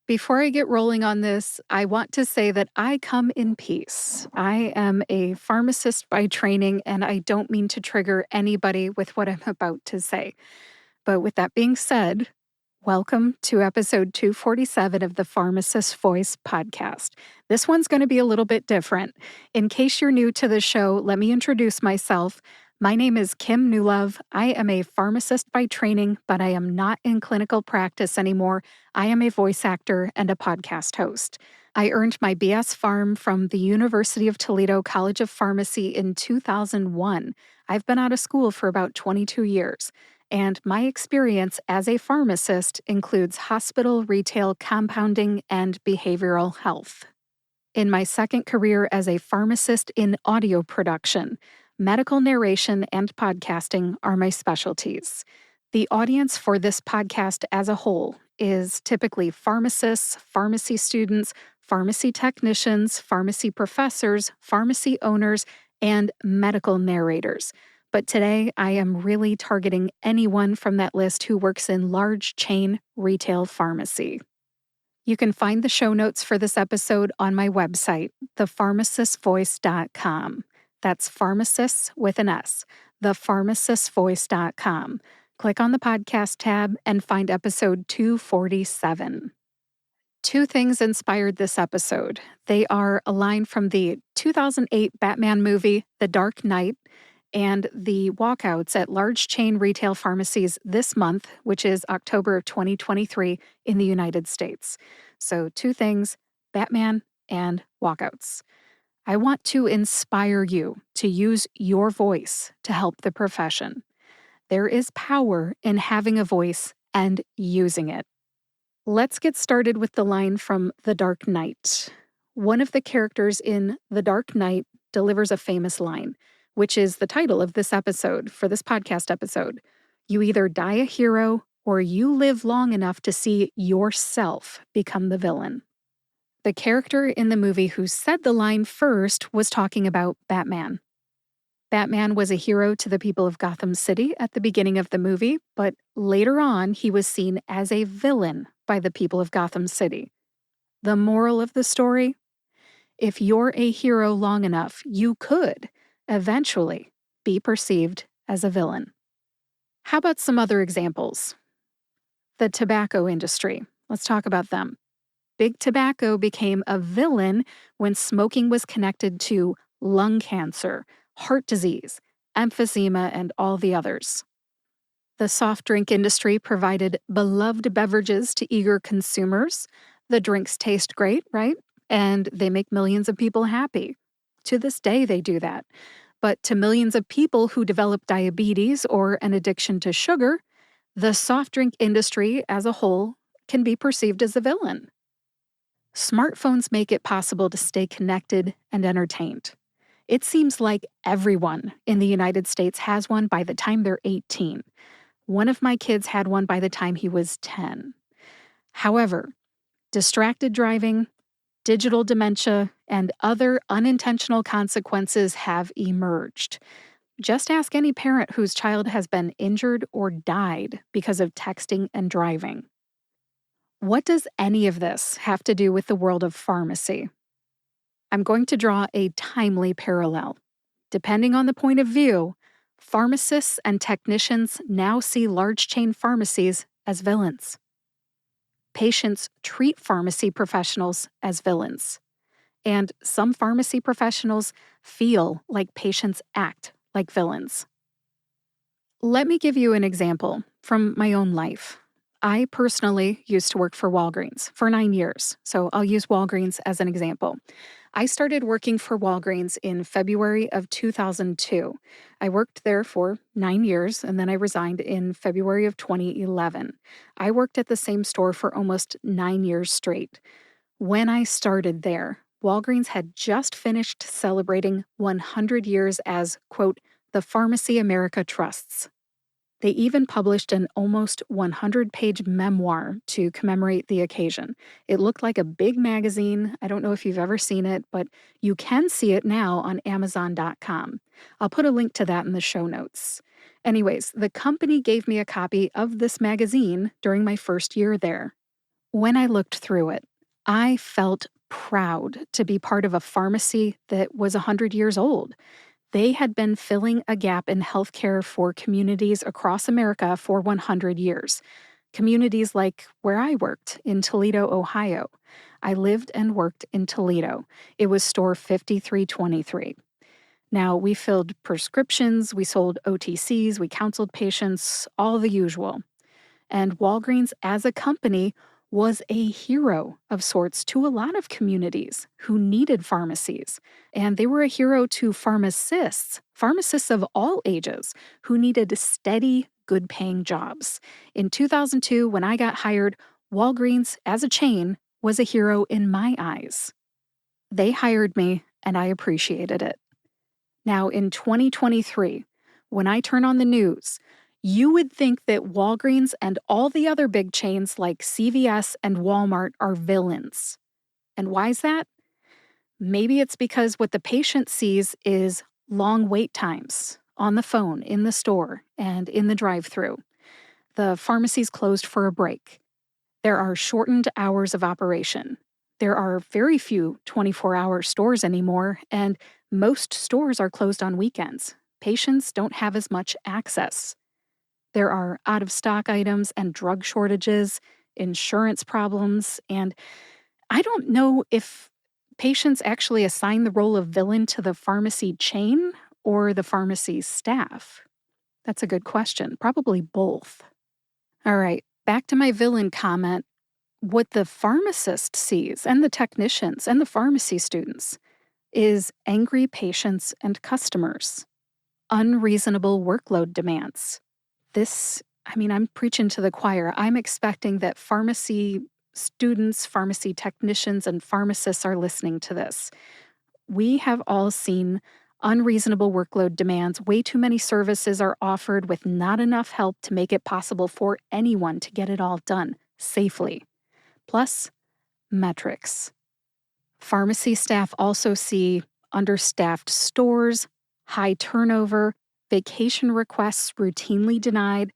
Before I get rolling on this, I want to say that I come in peace. I am a pharmacist by training, and I don't mean to trigger anybody with what I'm about to say. But with that being said, welcome to episode 247 of the Pharmacist's Voice podcast. This one's going to be a little bit different. In case you're new to the show, let me introduce myself. My name is Kim Newlove. I am a pharmacist by training, but I am not in clinical practice anymore. I am a voice actor and a podcast host. I earned my BS Pharm from the University of Toledo College of Pharmacy in 2001. I've been out of school for about 22 years. And my experience as a pharmacist includes hospital, retail, compounding, and behavioral health. In my second career as a pharmacist in audio production, medical narration and podcasting are my specialties. The audience for this podcast as a whole is typically pharmacists, pharmacy students, pharmacy technicians, pharmacy professors, pharmacy owners, and medical narrators. But today, I am really targeting anyone from that list who works in large chain retail pharmacy. You can find the show notes for this episode on my website, thepharmacistvoice.com. That's pharmacists with an S, thepharmacistvoice.com. Click on the podcast tab and find episode 247. Two things inspired this episode. They are a line from the 2008 Batman movie, The Dark Knight, and the walkouts at large chain retail pharmacies this month, which is October of 2023 in the United States. So two things, Batman and walkouts. I want to inspire you to use your voice to help the profession. There is power in having a voice and using it. Let's get started with the line from The Dark Knight. One of the characters in The Dark Knight delivers a famous line, which is the title of this episode, for this podcast episode. You either die a hero or you live long enough to see yourself become the villain. The character in the movie who said the line first was talking about Batman. Batman was a hero to the people of Gotham City at the beginning of the movie, but later on he was seen as a villain by the people of Gotham City. The moral of the story? If you're a hero long enough, you could eventually be perceived as a villain. How about some other examples? The tobacco industry. Let's talk about them. Big Tobacco became a villain when smoking was connected to lung cancer, heart disease, emphysema, and all the others. The soft drink industry provided beloved beverages to eager consumers. The drinks taste great, right? And they make millions of people happy. To this day, they do that. But to millions of people who develop diabetes or an addiction to sugar, the soft drink industry as a whole can be perceived as a villain. Smartphones make it possible to stay connected and entertained. It seems like everyone in the United States has one by the time they're 18. One of my kids had one by the time he was 10. However, distracted driving, digital dementia, and other unintentional consequences have emerged. Just ask any parent whose child has been injured or died because of texting and driving. What does any of this have to do with the world of pharmacy? I'm going to draw a timely parallel. Depending on the point of view, pharmacists and technicians now see large chain pharmacies as villains. Patients treat pharmacy professionals as villains. And some pharmacy professionals feel like patients act like villains. Let me give you an example from my own life. I personally used to work for Walgreens for 9 years, so I'll use Walgreens as an example. I started working for Walgreens in February of 2002. I worked there for 9 years, and then I resigned in February of 2011. I worked at the same store for almost 9 years straight. When I started there, Walgreens had just finished celebrating 100 years as, quote, the Pharmacy America Trusts. They even published an almost 100-page memoir to commemorate the occasion. It looked like a big magazine. I don't know if you've ever seen it, but you can see it now on Amazon.com. I'll put a link to that in the show notes. Anyways, the company gave me a copy of this magazine during my first year there. When I looked through it, I felt proud to be part of a pharmacy that was 100 years old. They had been filling a gap in healthcare for communities across America for 100 years. Communities like where I worked in Toledo, Ohio. I lived and worked in Toledo. It was store 5323. Now, we filled prescriptions, we sold OTCs, we counseled patients, all the usual. And Walgreens, as a company, was a hero of sorts to a lot of communities who needed pharmacies. And they were a hero to pharmacists of all ages, who needed steady, good paying jobs. In 2002, when I got hired, Walgreens, as a chain, was a hero in my eyes. They hired me, and I appreciated it. Now, in 2023, when I turn on the news, you would think that Walgreens and all the other big chains like CVS and Walmart are villains. And why is that? Maybe it's because what the patient sees is long wait times on the phone, in the store, and in the drive-thru. The pharmacy's closed for a break. There are shortened hours of operation. There are very few 24-hour stores anymore, and most stores are closed on weekends. Patients don't have as much access. There are out-of-stock items and drug shortages, insurance problems, and I don't know if patients actually assign the role of villain to the pharmacy chain or the pharmacy staff. That's a good question. Probably both. All right, back to my villain comment. What the pharmacist sees, and the technicians, and the pharmacy students, is angry patients and customers, unreasonable workload demands. I'm preaching to the choir. I'm expecting that pharmacy students, pharmacy technicians, and pharmacists are listening to this. We have all seen unreasonable workload demands. Way too many services are offered with not enough help to make it possible for anyone to get it all done safely. Plus, metrics. Pharmacy staff also see understaffed stores, high turnover, vacation requests routinely denied,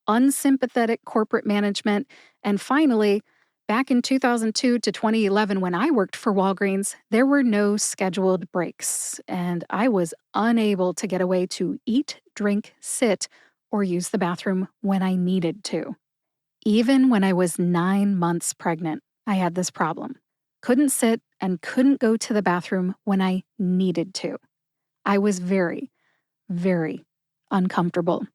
unsympathetic corporate management, and finally, back in 2002 to 2011 when I worked for Walgreens, there were no scheduled breaks, and I was unable to get away to eat, drink, sit, or use the bathroom when I needed to. Even when I was 9 months pregnant, I had this problem. Couldn't sit and couldn't go to the bathroom when I needed to. I was very, very uncomfortable.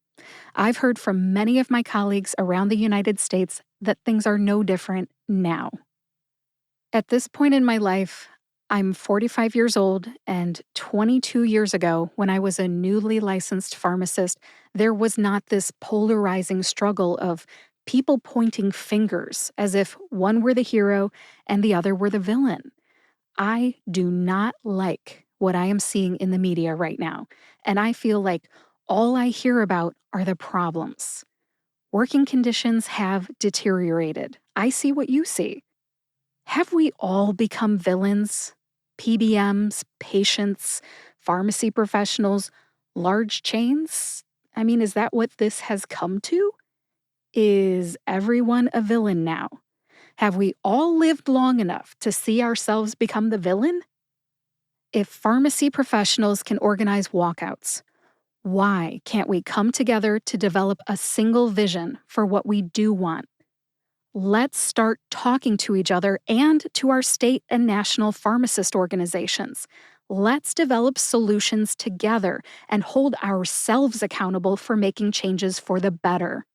I've heard from many of my colleagues around the United States that things are no different now. At this point in my life, I'm 45 years old, and 22 years ago, when I was a newly licensed pharmacist, there was not this polarizing struggle of people pointing fingers as if one were the hero and the other were the villain. I do not like what I am seeing in the media right now, and I feel like all I hear about are the problems. Working conditions have deteriorated. I see what you see. Have we all become villains? PBMs, patients, pharmacy professionals, large chains? Is that what this has come to? Is everyone a villain now? Have we all lived long enough to see ourselves become the villain? If pharmacy professionals can organize walkouts, why can't we come together to develop a single vision for what we do want? Let's start talking to each other and to our state and national pharmacist organizations. Let's develop solutions together and hold ourselves accountable for making changes for the better.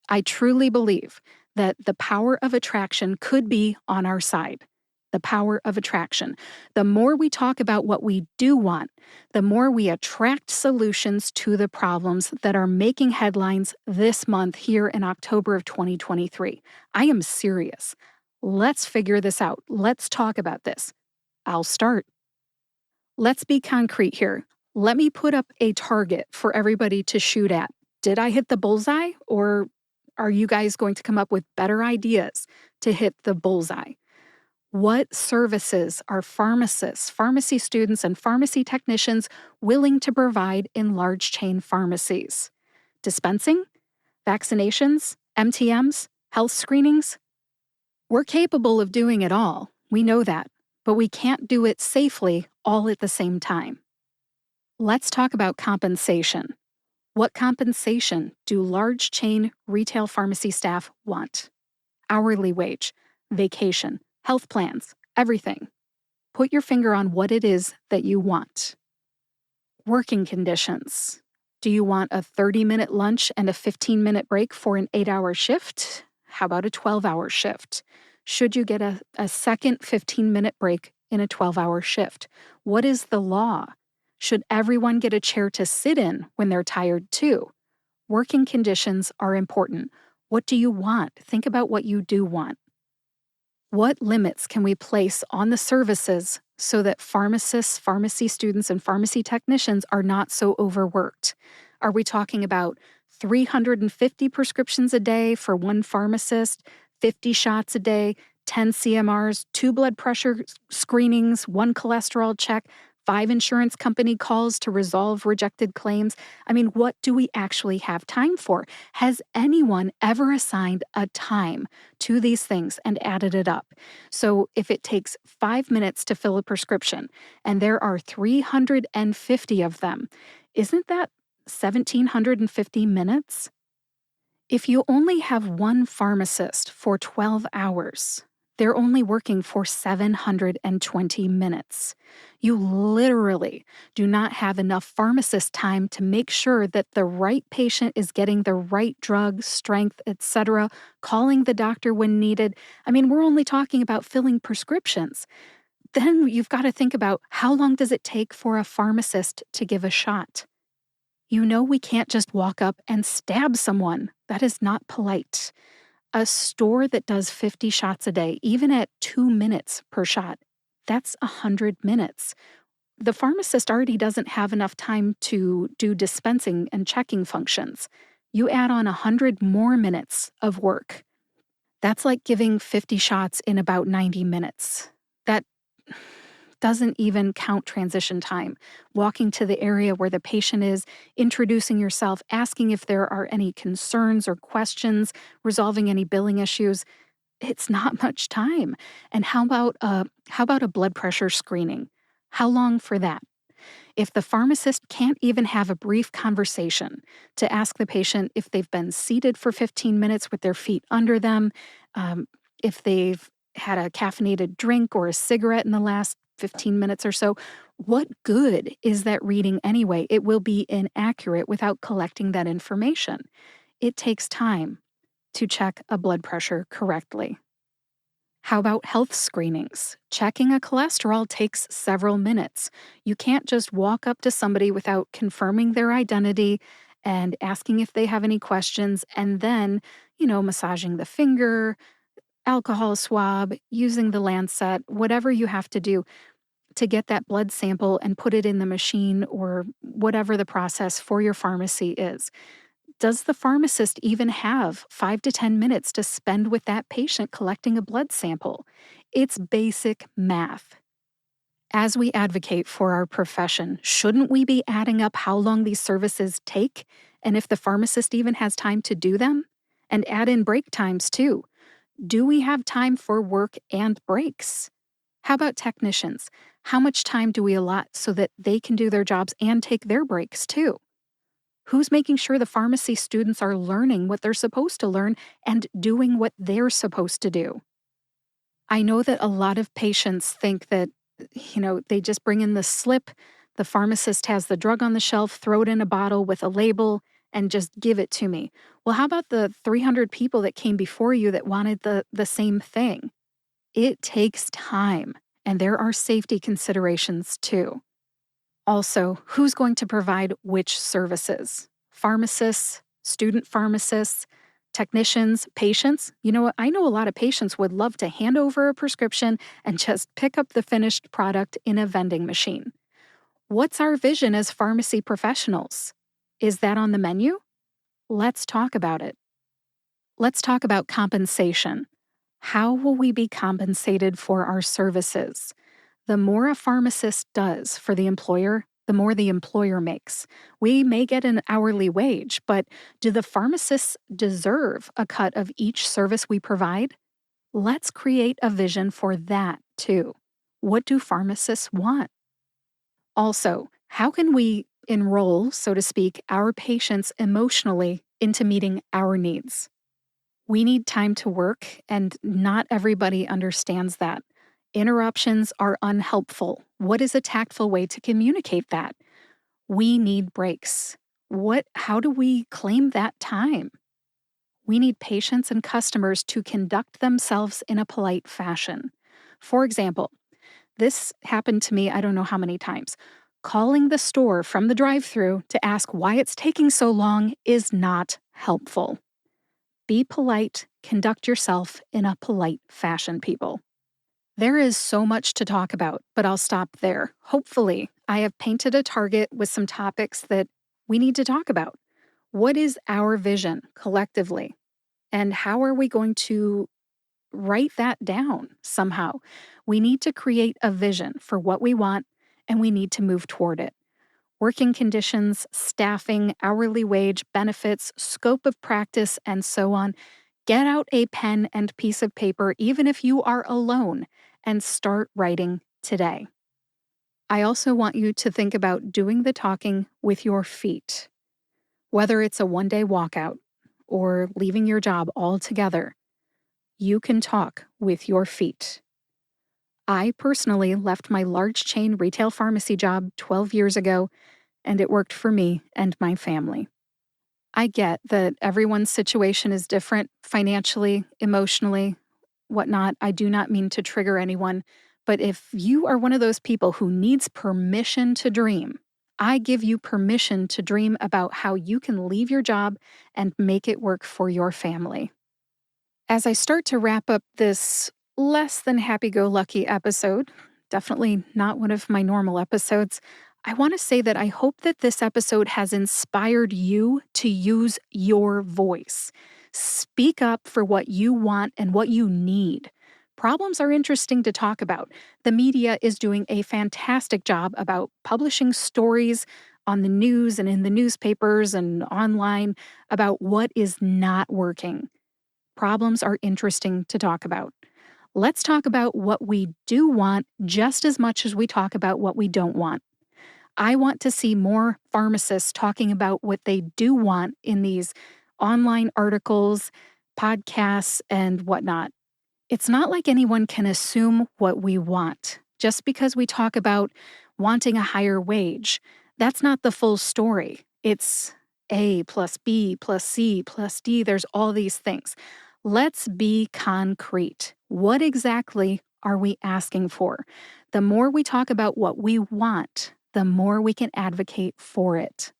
I truly believe that the power of attraction could be on our side. The power of attraction. The more we talk about what we do want, the more we attract solutions to the problems that are making headlines this month here in October of 2023. I am serious. Let's figure this out. Let's talk about this. I'll start. Let's be concrete here. Let me put up a target for everybody to shoot at. Did I hit the bullseye, or are you guys going to come up with better ideas to hit the bullseye? What services are pharmacists, pharmacy students, and pharmacy technicians willing to provide in large chain pharmacies? Dispensing? Vaccinations? MTMs? Health screenings? We're capable of doing it all. We know that. But we can't do it safely all at the same time. Let's talk about compensation. What compensation do large chain retail pharmacy staff want? Hourly wage, vacation, health plans, everything. Put your finger on what it is that you want. Working conditions. Do you want a 30-minute lunch and a 15-minute break for an 8-hour shift? How about a 12-hour shift? Should you get a second 15-minute break in a 12-hour shift? What is the law? Should everyone get a chair to sit in when they're tired too? Working conditions are important. What do you want? Think about what you do want. What limits can we place on the services so that pharmacists, pharmacy students, and pharmacy technicians are not so overworked? Are we talking about 350 prescriptions a day for one pharmacist, 50 shots a day, 10 CMRs, 2 blood pressure screenings, 1 cholesterol check, 5 insurance company calls to resolve rejected claims? I mean, what do we actually have time for? Has anyone ever assigned a time to these things and added it up? So if it takes 5 minutes to fill a prescription and there are 350 of them, isn't that 1,750 minutes? If you only have one pharmacist for 12 hours, they're only working for 720 minutes. You literally do not have enough pharmacist time to make sure that the right patient is getting the right drug, strength, etc., calling the doctor when needed. I mean, we're only talking about filling prescriptions. Then you've got to think about how long does it take for a pharmacist to give a shot? You know we can't just walk up and stab someone. That is not polite. A store that does 50 shots a day, even at 2 minutes per shot, that's 100 minutes. The pharmacist already doesn't have enough time to do dispensing and checking functions. You add on 100 more minutes of work. That's like giving 50 shots in about 90 minutes. That doesn't even count transition time. Walking to the area where the patient is, introducing yourself, asking if there are any concerns or questions, resolving any billing issues. It's not much time. And how about a blood pressure screening? How long for that? If the pharmacist can't even have a brief conversation to ask the patient if they've been seated for 15 minutes with their feet under them, if they've had a caffeinated drink or a cigarette in the last 15 minutes or so, what good is that reading anyway? It will be inaccurate without collecting that information. It takes time to check a blood pressure correctly. How about health screenings? Checking a cholesterol takes several minutes. You can't just walk up to somebody without confirming their identity and asking if they have any questions and then, massaging the finger, alcohol swab, using the lancet, whatever you have to do to get that blood sample and put it in the machine or whatever the process for your pharmacy is. Does the pharmacist even have 5 to 10 minutes to spend with that patient collecting a blood sample? It's basic math. As we advocate for our profession, shouldn't we be adding up how long these services take and if the pharmacist even has time to do them? And add in break times too. Do we have time for work and breaks? How about technicians? How much time do we allot so that they can do their jobs and take their breaks too? Who's making sure the pharmacy students are learning what they're supposed to learn and doing what they're supposed to do? I know that a lot of patients think that, they just bring in the slip, the pharmacist has the drug on the shelf, throw it in a bottle with a label, and just give it to me. Well, how about the 300 people that came before you that wanted the same thing? It takes time, and there are safety considerations too. Also, who's going to provide which services? Pharmacists, student pharmacists, technicians, patients? You know what? I know a lot of patients would love to hand over a prescription and just pick up the finished product in a vending machine. What's our vision as pharmacy professionals? Is that on the menu? Let's talk about it. Let's talk about compensation. How will we be compensated for our services? The more a pharmacist does for the employer, the more the employer makes. We may get an hourly wage, but do the pharmacists deserve a cut of each service we provide? Let's create a vision for that too. What do pharmacists want? Also, how can we enroll, so to speak, our patients emotionally into meeting our needs? We need time to work, and not everybody understands that. Interruptions are unhelpful. What is a tactful way to communicate that? We need breaks. How do we claim that time? We need patients and customers to conduct themselves in a polite fashion. For example, this happened to me I don't know how many times. Calling the store from the drive-thru to ask why it's taking so long is not helpful. Be polite, conduct yourself in a polite fashion, people. There is so much to talk about, but I'll stop there. Hopefully, I have painted a target with some topics that we need to talk about. What is our vision collectively? And how are we going to write that down somehow? We need to create a vision for what we want, and we need to move toward it. Working conditions, staffing, hourly wage, benefits, scope of practice, and so on. Get out a pen and piece of paper, even if you are alone, and start writing today. I also want you to think about doing the talking with your feet. Whether it's a one-day walkout or leaving your job altogether, you can talk with your feet. I personally left my large chain retail pharmacy job 12 years ago, and it worked for me and my family. I get that everyone's situation is different financially, emotionally, whatnot. I do not mean to trigger anyone, but if you are one of those people who needs permission to dream, I give you permission to dream about how you can leave your job and make it work for your family. As I start to wrap up this less than happy-go-lucky episode, definitely not one of my normal episodes, I want to say that I hope that this episode has inspired you to use your voice. Speak up for what you want and what you need. Problems are interesting to talk about. The media is doing a fantastic job about publishing stories on the news and in the newspapers and online about what is not working. Problems are interesting to talk about. Let's talk about what we do want just as much as we talk about what we don't want. I want to see more pharmacists talking about what they do want in these online articles, podcasts, and whatnot. It's not like anyone can assume what we want. Just because we talk about wanting a higher wage, that's not the full story. It's A plus B plus C plus D. There's all these things. Let's be concrete. What exactly are we asking for? The more we talk about what we want, the more we can advocate for it.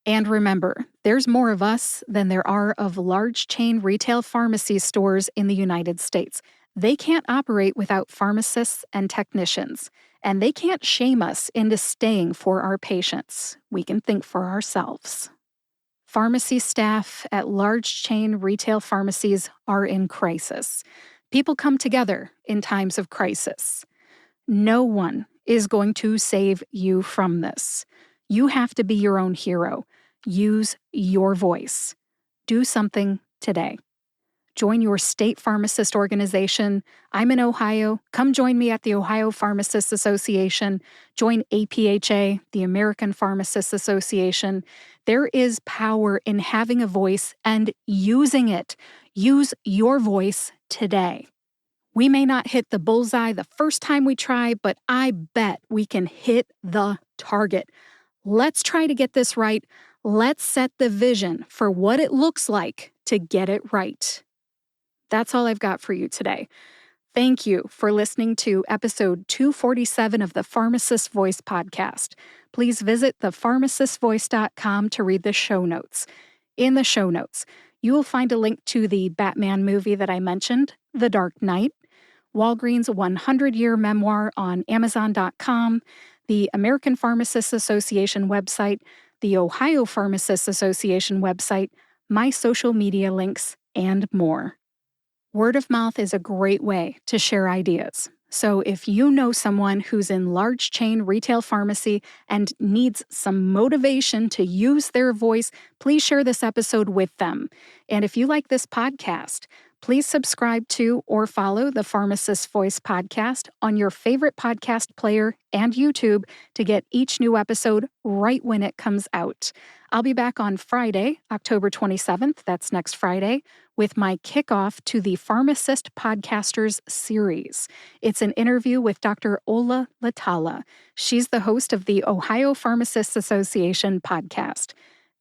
And remember, there's more of us than there are of large chain retail pharmacy stores in the United States. They can't operate without pharmacists and technicians, and they can't shame us into staying for our patients. We can think for ourselves. Pharmacy staff at large chain retail pharmacies are in crisis. People come together in times of crisis. No one is going to save you from this. You have to be your own hero. Use your voice. Do something today. Join your state pharmacist organization. I'm in Ohio. Come join me at the Ohio Pharmacists Association. Join APhA, the American Pharmacists Association. There is power in having a voice and using it. Use your voice today. We may not hit the bullseye the first time we try, but I bet we can hit the target. Let's try to get this right. Let's set the vision for what it looks like to get it right. That's all I've got for you today. Thank you for listening to episode 247 of the Pharmacist Voice podcast. Please visit thepharmacistvoice.com to read the show notes. In the show notes, you will find a link to the Batman movie that I mentioned, The Dark Knight, Walgreens' 100-year memoir on Amazon.com, the American Pharmacists Association website, the Ohio Pharmacists Association website, my social media links, and more. Word of mouth is a great way to share ideas. So if you know someone who's in large chain retail pharmacy and needs some motivation to use their voice, please share this episode with them. And if you like this podcast, Please subscribe to or follow the Pharmacist's Voice podcast on your favorite podcast player and YouTube to get each new episode right when it comes out. I'll be back on Friday, October 27th, that's next Friday, with my kickoff to the Pharmacist Podcasters series. It's an interview with Dr. Ola Latala. She's the host of the Ohio Pharmacists Association podcast.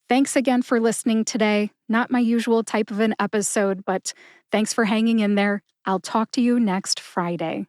Thanks again for listening today. Not my usual type of an episode, but thanks for hanging in there. I'll talk to you next Friday.